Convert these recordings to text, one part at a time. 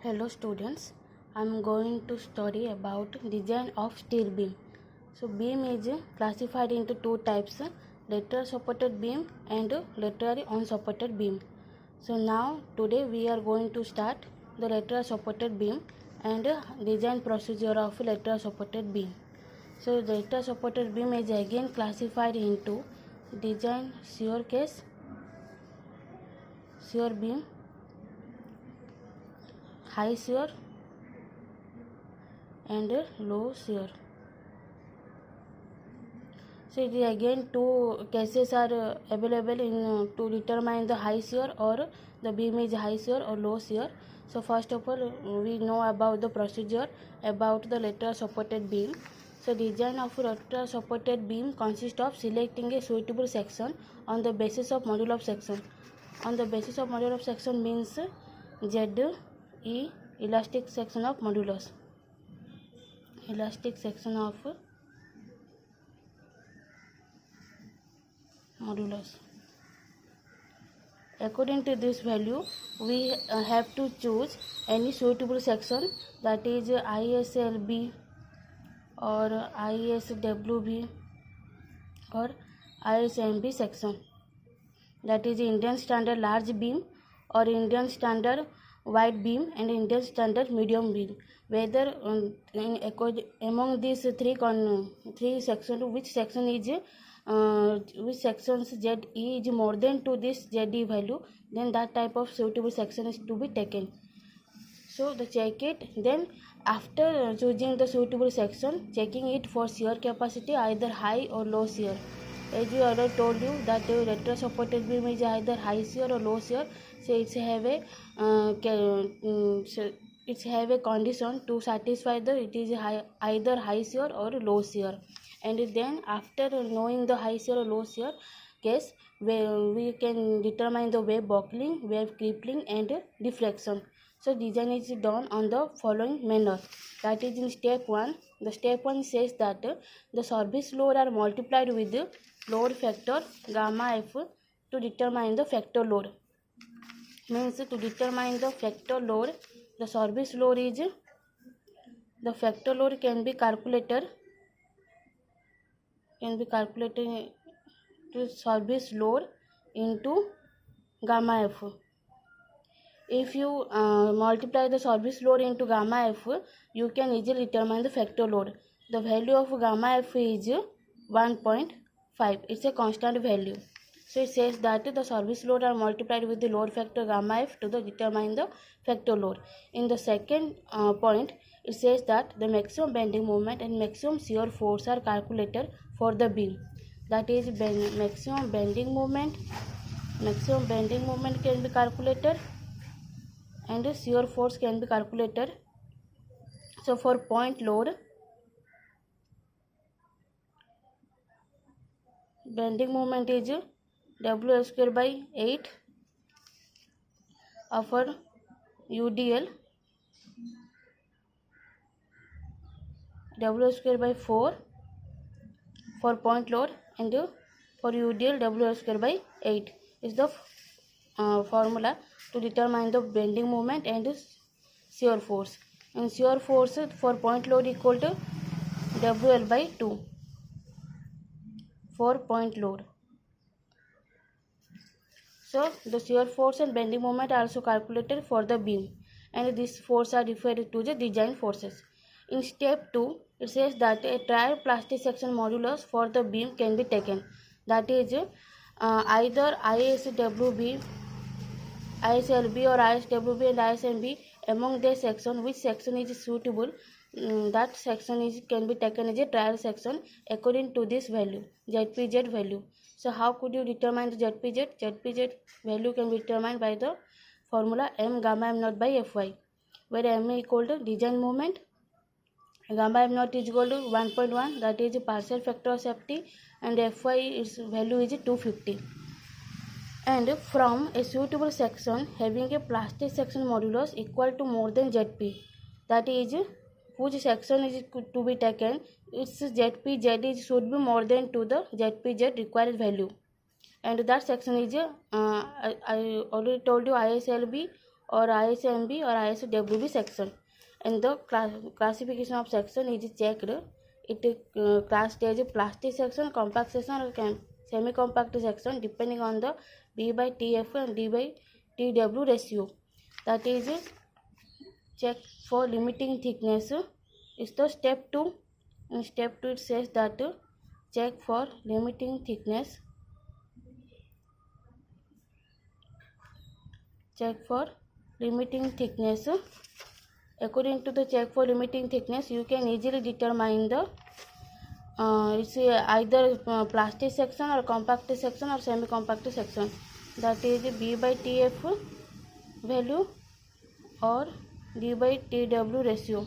Hello students, I am going to study about design of steel beam. So beam is classified into two types, lateral supported beam and laterally unsupported beam. So now today we are going to start the lateral supported beam and design procedure of lateral supported beam. So lateral supported beam is again classified into design shear case, shear beam, high shear and low shear. So it is again two cases are available in to determine the high shear or the beam is high shear or low shear. So first of all we know about the procedure about the lateral supported beam. So design of lateral supported beam consists of selecting a suitable section on the basis of module of section. On the basis of module of section means ZE, elastic section of modulus. Elastic section of modulus. According to this value, we have to choose any suitable section, that is ISLB or ISWB or ISMB section, that is Indian standard large beam or Indian standard wide beam and Indian standard medium beam. Whether among these three sections, which section is which sections ZE is more than to this ZE value, then that type of suitable section is to be taken. So the check it, then after choosing the suitable section, checking it for shear capacity either high or low shear. As we already told you that the lateral supported beam is either high shear or low shear, so it's have a condition to satisfy the it is either high shear or low shear. And then after knowing the high shear or low shear case, we can determine the wave buckling, wave crippling and deflection. So design is done on the following manner. That is in step 1. The step 1 says that the service load are multiplied with the load factor gamma F to determine the factor load. Means to determine the factor load, the service load is, the factor load can be calculated to service load into gamma F. If you multiply the service load into gamma F, you can easily determine the factor load. The value of gamma F is 1.5. It's a constant value. So it says that the service load are multiplied with the load factor gamma F to determine the factor load. In the second point, it says that the maximum bending moment and maximum shear force are calculated for the beam. That is maximum bending moment can be calculated and shear force can be calculated. So for point load, bending moment is W square by 8 for UDL, W square by 4 for point load, and for UDL W square by 8 is the formula to determine the bending moment and shear force. And shear force for point load equal to WL by 2 for point load. So the shear force and bending moment are also calculated for the beam, and these forces are referred to the design forces. In step 2, it says that a trial plastic section modulus for the beam can be taken. That is either ISWB, ISLB or ISWB and ISMB. Among their section, which section is suitable, that section can be taken as a trial section according to this value, ZPZ value. So how could you determine the ZPZ? ZPZ value can be determined by the formula M gamma M naught by Fy, where M equal to design moment, gamma M naught is equal to 1.1, that is partial factor of safety, and Fy its value is 250. And from a suitable section having a plastic section modulus equal to more than ZP, that is which section is to be taken, its ZPZ should be more than to the ZPZ required value, and that section is I already told you ISLB or ISMB or ISWB section. And the classification of section is checked. It classed as a plastic section, compact section or semi-compact section depending on the B by TF and D by TW ratio. That is check for limiting thickness is the step 2. In step 2 it says that check for limiting thickness. Check for limiting thickness. According to the check for limiting thickness, you can easily determine the it's either plastic section or compact section or semi-compact section. That is B by TF value or D by TW ratio.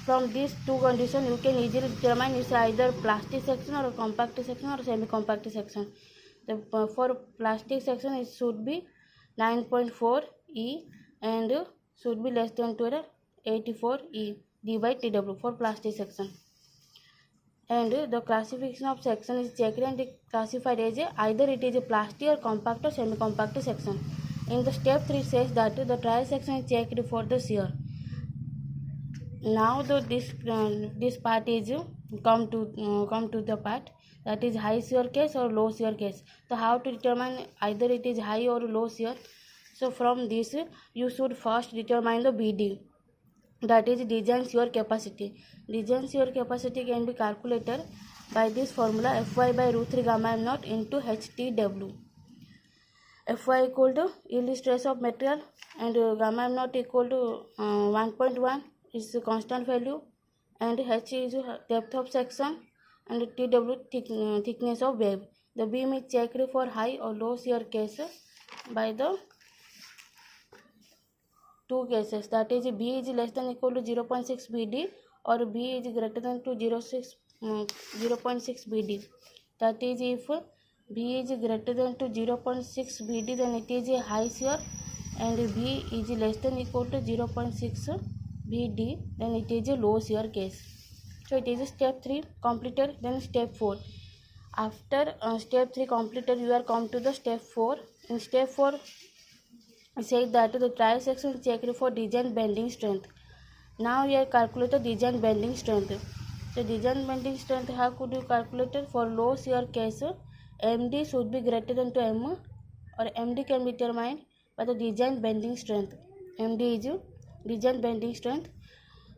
From these two conditions, you can easily determine it's either plastic section or compact section or semi-compact section. For plastic section, it should be 9.4 E and should be less than 84 E D by TW for plastic section. And the classification of section is checked and classified as either it is a plastic or compact or semi-compact section. In the step 3 says that the trial section is checked for the shear. Now this part is come to the part that is high shear case or low shear case. So how to determine either it is high or low shear? So from this you should first determine the BD, that is design shear capacity. Design shear capacity can be calculated by this formula Fy by root 3 gamma m naught into HTW. Fy equal to yield stress of material and gamma m naught equal to 1.1 is the constant value, and H is depth of section and TW thickness of wave. The beam is checked for high or low shear case by the two cases, that is B is less than equal to 0.6 BD or B is greater than to 0.6 BD. That is if B is greater than to 0.6 BD, then it is a high shear, and B is less than equal to 0.6 BD, then it is a low shear case. So it is step 3 completed. Then step 4. After step 3 completed, you are come to the step 4. In step 4, it says that the trial section is checked for design bending strength. Now you calculate the design bending strength. So design bending strength, how could you calculate it? For low shear case, MD should be greater than to M, or MD can be determined by the design bending strength. MD is design bending strength.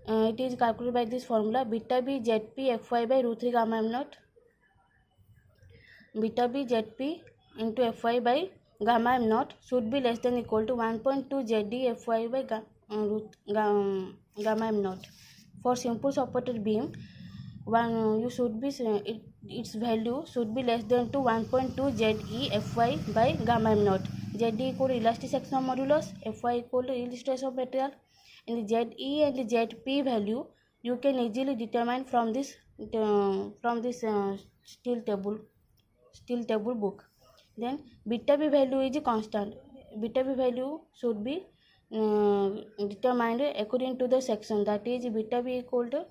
It is calculated by this formula beta B ZP Fy by root 3 gamma m naught. Beta B ZP into Fy by gamma m naught should be less than equal to 1.2 ZD Fy by gamma m naught. For simple supported beam, you should be its value should be less than to 1.2 ZE Fy by gamma m naught. ZD equal to elastic sectional modulus, Fy equal to yield stress of material, and the ZE and the ZP value you can easily determine from this steel table book. Then beta B value is constant. Beta B value should be determined according to the section, that is beta B equal to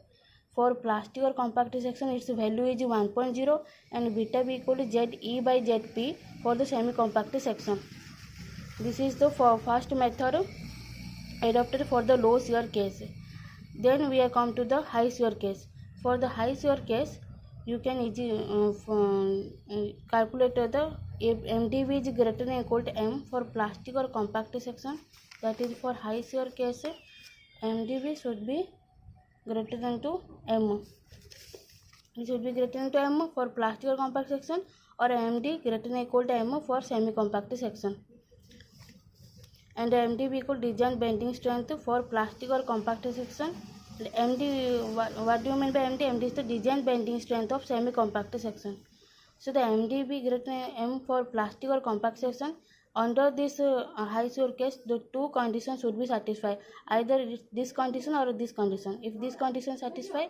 for plastic or compact section its value is 1.0 and beta B equal to ZE by ZP for the semi compact section. This is the first method adopted for the low shear case. Then we have come to the high shear case. For the high shear case, you can easily calculate the if MDV is greater than equal to M for plastic or compact section. That is for high shear case, MDV should be greater than to M. It should be greater than to M for plastic or compact section, or MD greater than equal to M for semi compact section. And MD equal design bending strength for plastic or compact section. MD, what do you mean by MD? MD is the design bending strength of semi compact section. So the MDB greater than M for plastic or compact section. Under this high shear case, the two conditions should be satisfied, either this condition or this condition. If this condition satisfy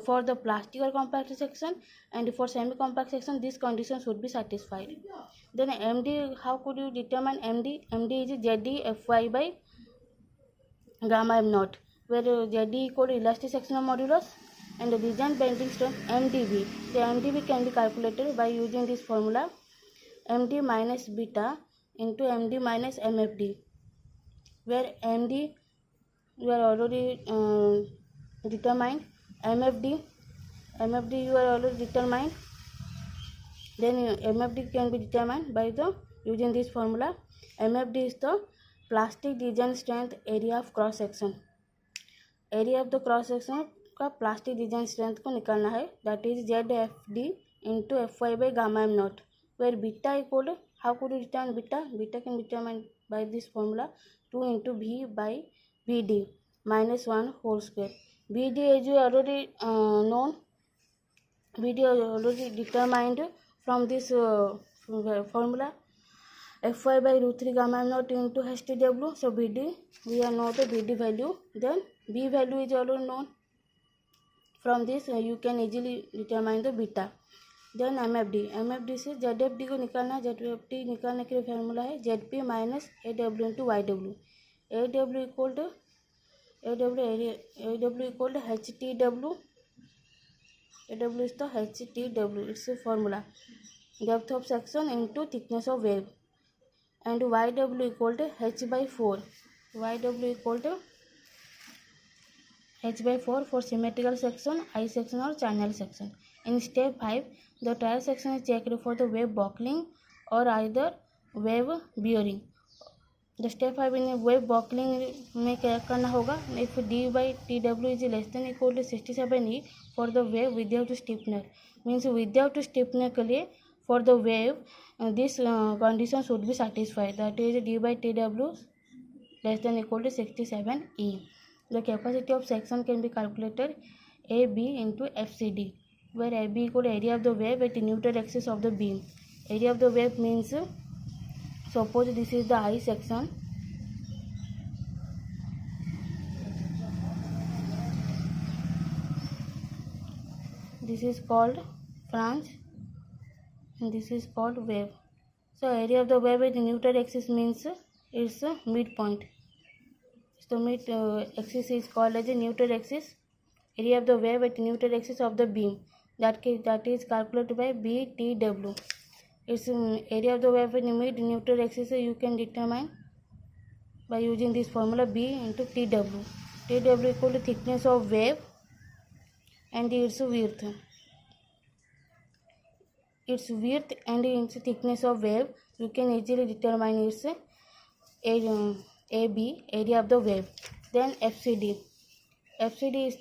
for the plastic or compact section, and for semi compact section this condition should be satisfied. Then MD, how could you determine MD? MD is ZD Fy by gamma m naught, where ZD equal to elastic sectional modulus and the design bending strength MDB. The MDB can be calculated by using this formula MD minus beta into MD minus MFD, where MD you are already determined, MFD you are already determined. Then MFD can be determined by the using this formula. MFD is the plastic design strength area of cross section. Area of the cross section का plastic design strength को निकालना है. That is ZFD into FY by gamma M naught, where beta equal, how could you determine beta? Beta can be determine by this formula 2 into V by VD minus 1 whole square. VD as you already known, VD already determined from this formula, FY by root 3 gamma m naught into HTW. So BD, we are know the BD value. Then B value is already known. From this you can easily determine the beta. Then MFD से ZFD को निकालना है. ZFD निकालने के लिए formula है ZP minus AW into YW. AW equal to HTW. AW is the HTW. It's a formula. Depth of section into thickness of wave. And YW equal to H by 4. YW equal to H by 4 for symmetrical section, I section or channel section. In step 5, the trial section is checked for the wave buckling or either wave bearing. The step 5 in wave buckling में क्या करना होगा? If D by TW is less than equal to 67 E for the wave without stiffener, means without stiffener के लिए for the wave this condition should be satisfied. That is D by TW less than equal to 67 E. The capacity of section can be calculated AB into FCD, where AB equal to area of the wave at the neutral axis of the beam. Area of the wave means, suppose this is the I section. This is called flange and this is called wave. So area of the wave at the neutral axis means it's a midpoint. So mid axis is called as a neutral axis. Area of the wave at the neutral axis of the beam, that is calculated by BTW. Its area of the wave in mid neutral axis you can determine by using this formula B into TW. TW equal to thickness of wave and its width. Its width and its thickness of wave you can easily determine its AB, area of the wave. Then FCD. FCD is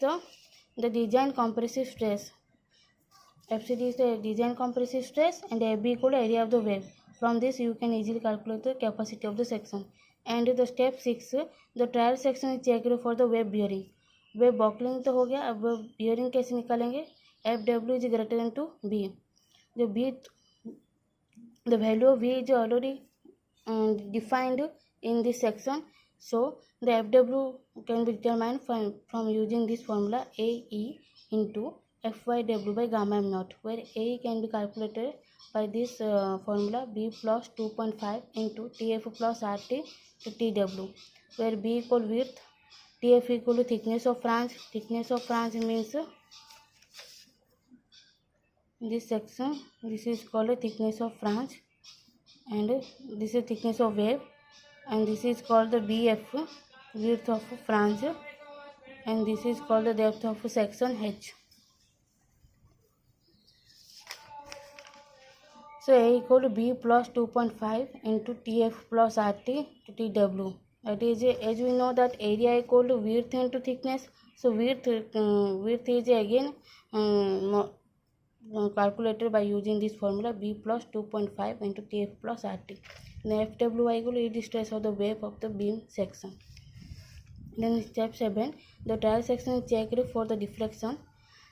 the design compressive stress. FCD is the design compressive stress and AB equal to area of the wave. From this you can easily calculate the capacity of the section. And the step 6, the trial section is checked for the wave bearing. Wave buckling तो हो गया, अब bearing कैसे निकालेंगे? FW is greater than to B. The value of V is already defined in this section. So the FW can be determined from using this formula AE into FYW by gamma m naught, where AE can be calculated by this formula B plus 2.5 into TF plus RT to TW, where B equal width, TF equal to thickness of flange. Thickness of flange means this section, this is called a thickness of flange, and this is thickness of wave, and this is called the BF, width of flange, and this is called the depth of section H. So A equal to B plus 2.5 into TF plus RT to TW. That is, as we know that area equal to width into thickness. So width is again calculated by using this formula B plus 2.5 into TF plus RT. Then FWI equal to the stress of the wave of the beam section. Then step 7, the trial section is checked for the deflection.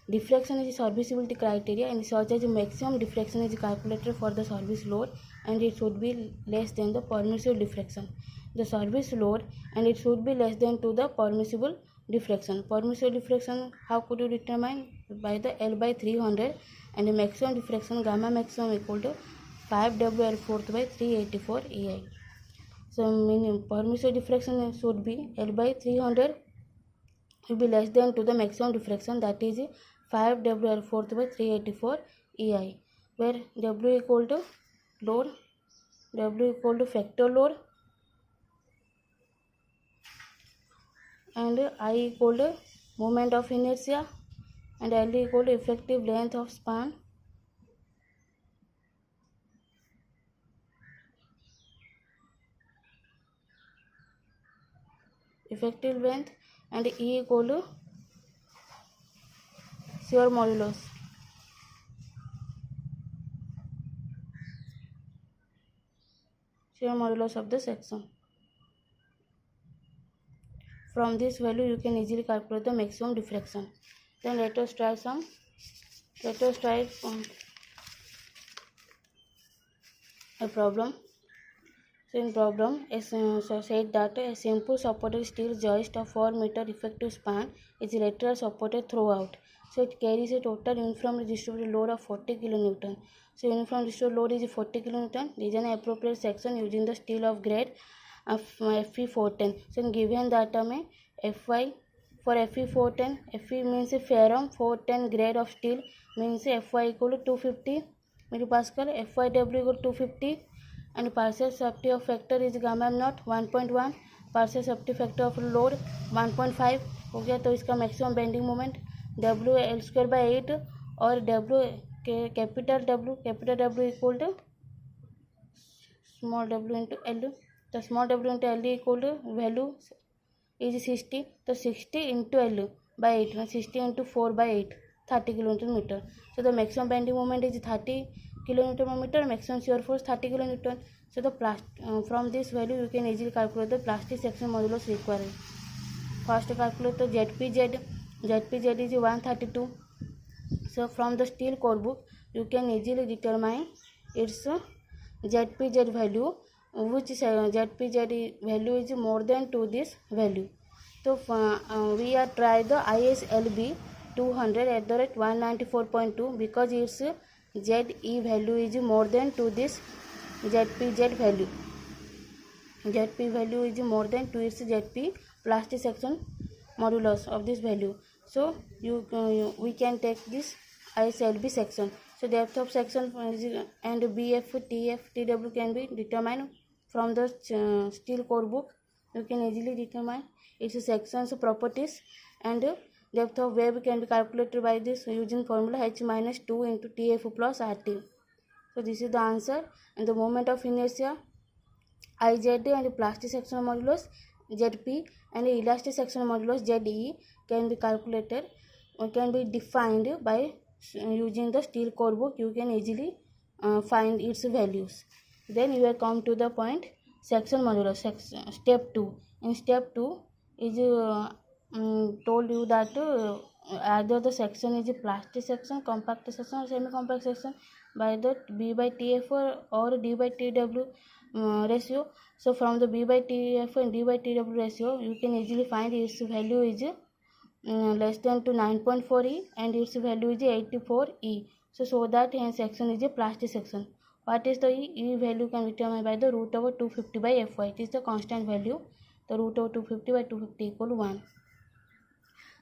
Deflection is a serviceability criteria, and such as maximum deflection is calculated for the service load and it should be less than the permissible deflection. The service load and it should be less than to the permissible deflection. Permissible deflection, how could you determine? By the L by 300, and the maximum deflection gamma maximum equal to 5WL4 by 384 EI. So minimum permissible deflection should be L by 300 will be less than to the maximum deflection, that is 5WL4 by 384 EI, where W equal to load W equal to factor load, and I equal to moment of inertia, and L equal to effective length of span. Effective length, and E equal to shear modulus. Shear modulus of the section. From this value you can easily calculate the maximum diffraction. Then let us try a problem. So in problem, said that a simple supported steel joist of 4 meter effective span is lateral supported throughout. So it carries a total uniformly distributed load of 40 kN. So uniform distributed load is 40 kN. Design an appropriate section using the steel of grade of Fe410. So given data में Fy for Fe410, Fe means ferrum 410 grade of steel means Fy equal to 250 megapascal, Fyw equal to 250, and partial safety of factor is gamma naught 1.1, partial safety factor of load 1.5 हो गया. तो इसका maximum bending moment W L square by 8 और W capital W equal to small W into L. तो small W into L equal to value is 60. तो 60 into L by 8 60 into 4 by 8 30 kN. So the maximum bending moment is 30 kN/meter, maximum shear force 30 kN. So the from this value you can easily calculate the plastic section modulus required. First calculate the ZPZ. ZPZ is 132. So from the steel core book you can easily determine its ZPZ value, which ZPZ value is more than to this value. So we are try the ISLB 200 at the rate 194.2 because its ZE value is more than to this ZPZ value. ZP value is more than to its ZP plastic section modulus of this value. So we can take this ISLB section. So depth of section and BF, TF, TW can be determined from the steel core book. You can easily determine its sections properties, and depth of wave can be calculated by this using formula H minus 2 into TF plus RT. So this is the answer. And the moment of inertia IZ and plastic section modulus ZP and elastic section modulus ZE can be calculated or can be defined by using the steel core book. You can easily find its values. Then you will come to the point section modulus step 2. In step 2 is told you that either the section is a plastic section, compact section or semi-compact section by the B by TF or D by TW ratio. So from the B by TF and D by TW ratio you can easily find its value is less than to 9.4 E and its value is 84 E. So that section is a plastic section. What is the E? E value can be determined by the root over 250 by Fy. It is the constant value. The root over 250 by 250 equal to 1.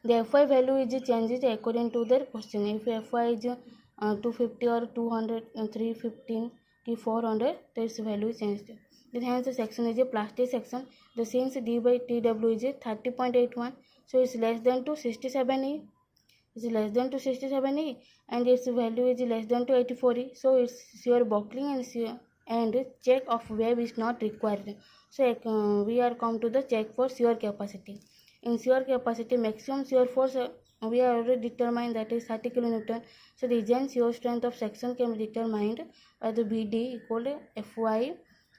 The Fy value is changes according to their question. If Fy is 250 or 200, 315, 400, then its value is changed. Then hence the section is a plastic section. The since D by TW is 30.81, so it's less than to 67 E. It's less than to 67 E, and its value is less than to 84 E. So its shear buckling and check of wave is not required. So we are come to the check for shear capacity. In shear capacity, maximum shear force we are already determined, that is 30 kN. So the design shear strength of section can be determined by the BD equal to Fy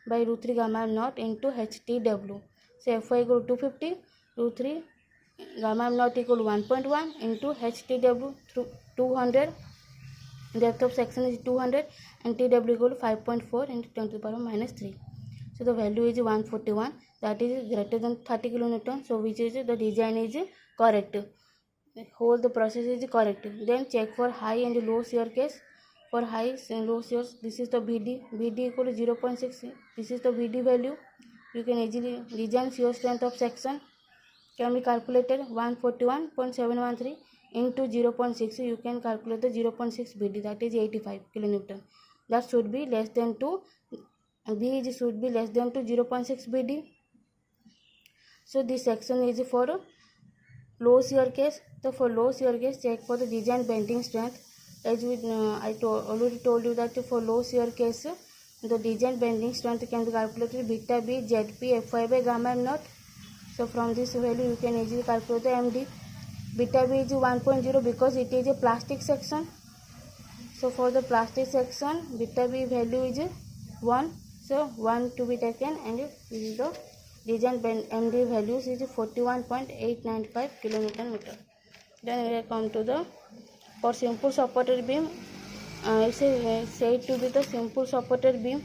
by root 3 gamma naught into HTW. So Fy equal to 250, root 3 gamma naught equal to 1.1 into HTW through 200. Depth of section is 200 and TW equal to 5.4 into 10 to the power minus 3. So the value is 141, that is greater than 30 kN. So which is the design is correct. Whole the process is correct. Then check for high and low shear case. For high and low shears, this is the BD equal to 0.6. This is the BD value. You can easily design shear strength of section can be calculated 141.713 into 0.6. You can calculate the 0.6 BD, that is 85 kN. That should be less than to B is should be less than to 0.6 BD. So this section is for low shear case. So for low shear case, check for the design bending strength. As I already told you that for low shear case, the design bending strength can be calculated beta B ZP Fy by gamma m naught. So from this value you can easily calculate the MD. Beta B is 1.0 because it is a plastic section. So for the plastic section, beta B value is 1. So 1 to be taken, and this is the design MD values is 41.895 kN meter. Then we come to the for simple supported beam. It's said to be the simple supported beam,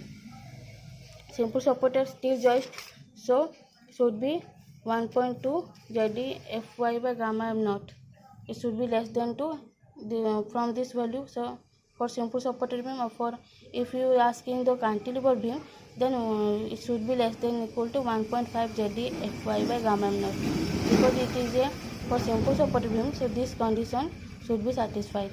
simple supported steel joist. So should be 1.2 ZD Fy by gamma m naught. It should be less than 2 from this value. So for simple supported beam, or for if you are asking the cantilever beam, then it should be less than equal to 1.5 ZD Fy by gamma m naught, because it is a for simple supported beam. So this condition should be satisfied.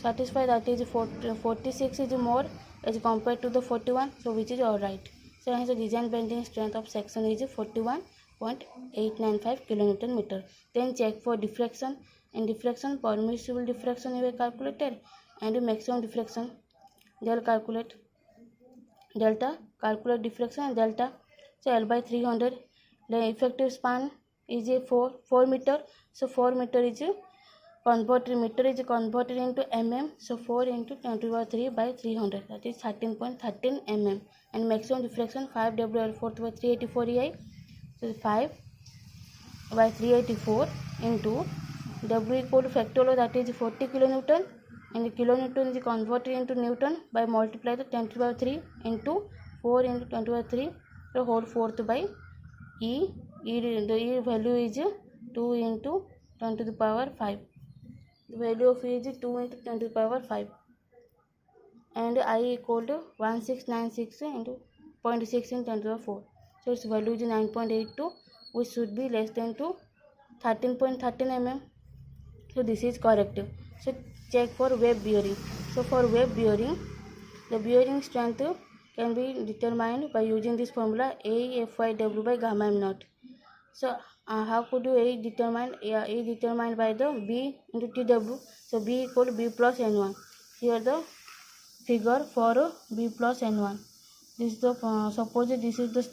That is 46 is more as compared to the 41, so which is all right. So hence the design bending strength of section is 41.895 kN meter. Then check for diffraction. And diffraction, permissible diffraction you have calculated, and maximum diffraction they will calculate delta, calculate diffraction and delta. So L by 300. The effective span is a 4 meter. So 4 meter is converted into mm. So 4 into 10 to the power 3 by 300, that is 13.13 mm. And maximum diffraction 5 WL4 by 384 EI. So 5 by 384 into W equal to factorial, that is 40 kilonewton, and the kilonewton is converted into newton by multiply the 10 to the power 3 into 4 into 10 to the power 3 the whole fourth by E. The E value is 2 into 10 to the power 5. The value of E is 2 into 10 to the power 5, and I equal to 1696 into 0.6 into 10 to the 4. So its value is 9.82, which should be less than to 13.13 mm. So this is correct. So check for web bearing. So for web bearing, the bearing strength can be determined by using this formula A Fy W by gamma m naught. So how could you A determine? A determined by the B into TW. So B equal to B plus N1. Here the figure for B plus N1. This is the suppose this is the